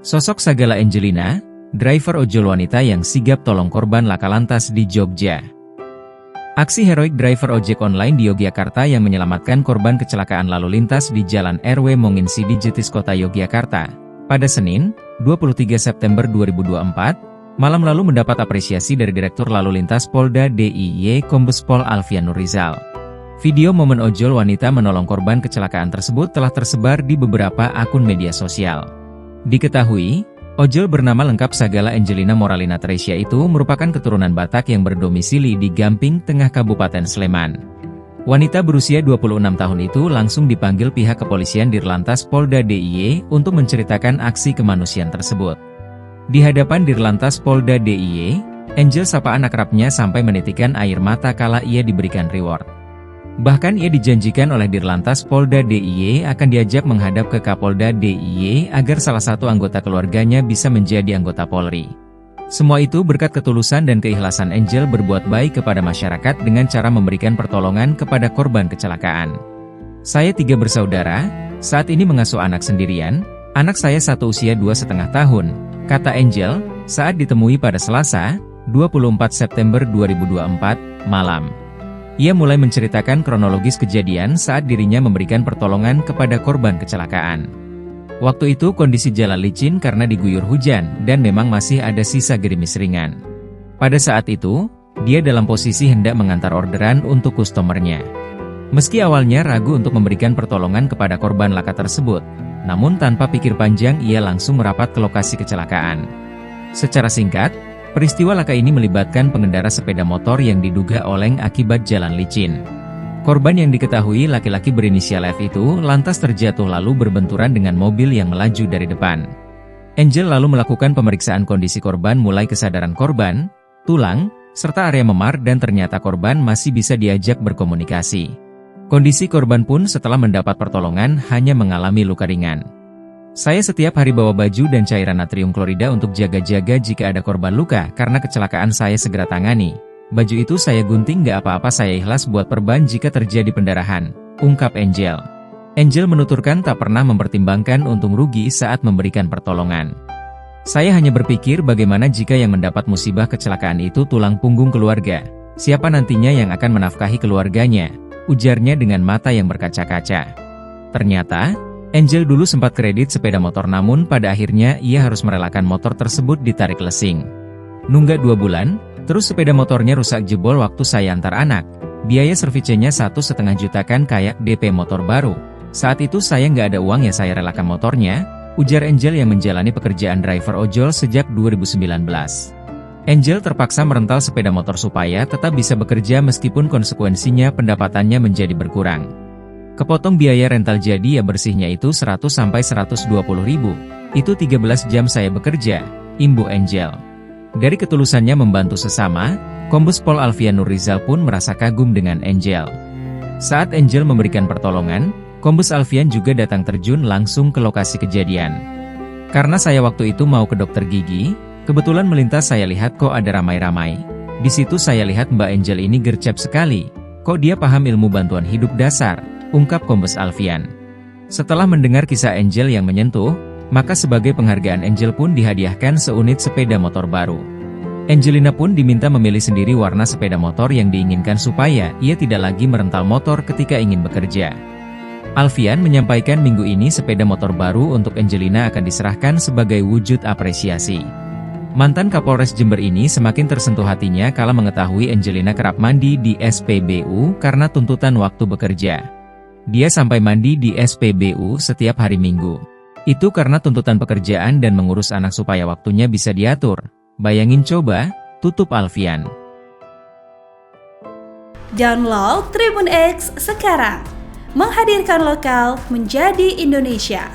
Sosok Sagala Angelina, driver ojol wanita yang sigap tolong korban laka lantas di Jogja. Aksi heroik driver ojek online di Yogyakarta yang menyelamatkan korban kecelakaan lalu lintas di Jalan RW Monginsidi Jetis Kota Yogyakarta pada Senin, 23 September 2024, malam lalu mendapat apresiasi dari Direktur Lalu Lintas Polda DIY Kombes Pol Alfian Nurrizal. Video momen ojol wanita menolong korban kecelakaan tersebut telah tersebar di beberapa akun media sosial. Diketahui, ojol bernama lengkap Sagala Angelina Moralina Tresia itu merupakan keturunan Batak yang berdomisili di Gamping Tengah Kabupaten Sleman. Wanita berusia 26 tahun itu langsung dipanggil pihak kepolisian Dirlantas Polda DIY untuk menceritakan aksi kemanusiaan tersebut. Di hadapan Dirlantas Polda DIY, Angel sapaan akrabnya sampai menitikan air mata kala ia diberikan reward. Bahkan ia dijanjikan oleh Dirlantas Polda DIY akan diajak menghadap ke Kapolda DIY agar salah satu anggota keluarganya bisa menjadi anggota Polri. Semua itu berkat ketulusan dan keikhlasan Angel berbuat baik kepada masyarakat dengan cara memberikan pertolongan kepada korban kecelakaan. Saya 3 bersaudara, saat ini mengasuh anak sendirian, anak saya satu usia 2,5 tahun, kata Angel, saat ditemui pada Selasa, 24 September 2024, malam. Ia mulai menceritakan kronologis kejadian saat dirinya memberikan pertolongan kepada korban kecelakaan. Waktu itu kondisi jalan licin karena diguyur hujan dan memang masih ada sisa gerimis ringan. Pada saat itu, dia dalam posisi hendak mengantar orderan untuk kustomernya. Meski awalnya ragu untuk memberikan pertolongan kepada korban laka tersebut, namun tanpa pikir panjang ia langsung merapat ke lokasi kecelakaan. Secara singkat, peristiwa laka ini melibatkan pengendara sepeda motor yang diduga oleng akibat jalan licin. Korban yang diketahui laki-laki berinisial F itu lantas terjatuh lalu berbenturan dengan mobil yang melaju dari depan. Angel lalu melakukan pemeriksaan kondisi korban mulai kesadaran korban, tulang, serta area memar dan ternyata korban masih bisa diajak berkomunikasi. Kondisi korban pun setelah mendapat pertolongan hanya mengalami luka ringan. Saya setiap hari bawa baju dan cairan natrium klorida untuk jaga-jaga jika ada korban luka karena kecelakaan saya segera tangani. Baju itu saya gunting gak apa-apa saya ikhlas buat perban jika terjadi pendarahan, ungkap Angel. Angel menuturkan tak pernah mempertimbangkan untung rugi saat memberikan pertolongan. Saya hanya berpikir bagaimana jika yang mendapat musibah kecelakaan itu tulang punggung keluarga. Siapa nantinya yang akan menafkahi keluarganya, ujarnya dengan mata yang berkaca-kaca. Ternyata, Angel dulu sempat kredit sepeda motor namun pada akhirnya ia harus merelakan motor tersebut ditarik lesing. Nunggak 2 bulan, terus sepeda motornya rusak jebol waktu saya antar anak. Biaya servisnya 1,5 juta kan kayak DP motor baru. Saat itu saya nggak ada uang ya saya relakan motornya, ujar Angel yang menjalani pekerjaan driver ojol sejak 2019. Angel terpaksa merental sepeda motor supaya tetap bisa bekerja meskipun konsekuensinya pendapatannya menjadi berkurang. Kepotong biaya rental jadi ya bersihnya itu 100 sampai 120 ribu. Itu 13 jam saya bekerja, imbu Angel. Dari ketulusannya membantu sesama, Kombes Pol Alfian Nurrizal pun merasa kagum dengan Angel. Saat Angel memberikan pertolongan, Kombes Alfian juga datang terjun langsung ke lokasi kejadian. Karena saya waktu itu mau ke dokter gigi, kebetulan melintas saya lihat kok ada ramai-ramai. Di situ saya lihat Mbak Angel ini gercep sekali, kok dia paham ilmu bantuan hidup dasar, ungkap Kombes Alfian. Setelah mendengar kisah Angel yang menyentuh, maka sebagai penghargaan Angel pun dihadiahkan seunit sepeda motor baru. Angelina pun diminta memilih sendiri warna sepeda motor yang diinginkan supaya ia tidak lagi merental motor ketika ingin bekerja. Alfian menyampaikan minggu ini sepeda motor baru untuk Angelina akan diserahkan sebagai wujud apresiasi. Mantan Kapolres Jember ini semakin tersentuh hatinya kala mengetahui Angelina kerap mandi di SPBU karena tuntutan waktu bekerja. Dia sampai mandi di SPBU setiap hari Minggu. Itu karena tuntutan pekerjaan dan mengurus anak supaya waktunya bisa diatur. Bayangin coba, tutup Alfian. Download Tribun X sekarang. Menghadirkan lokal menjadi Indonesia.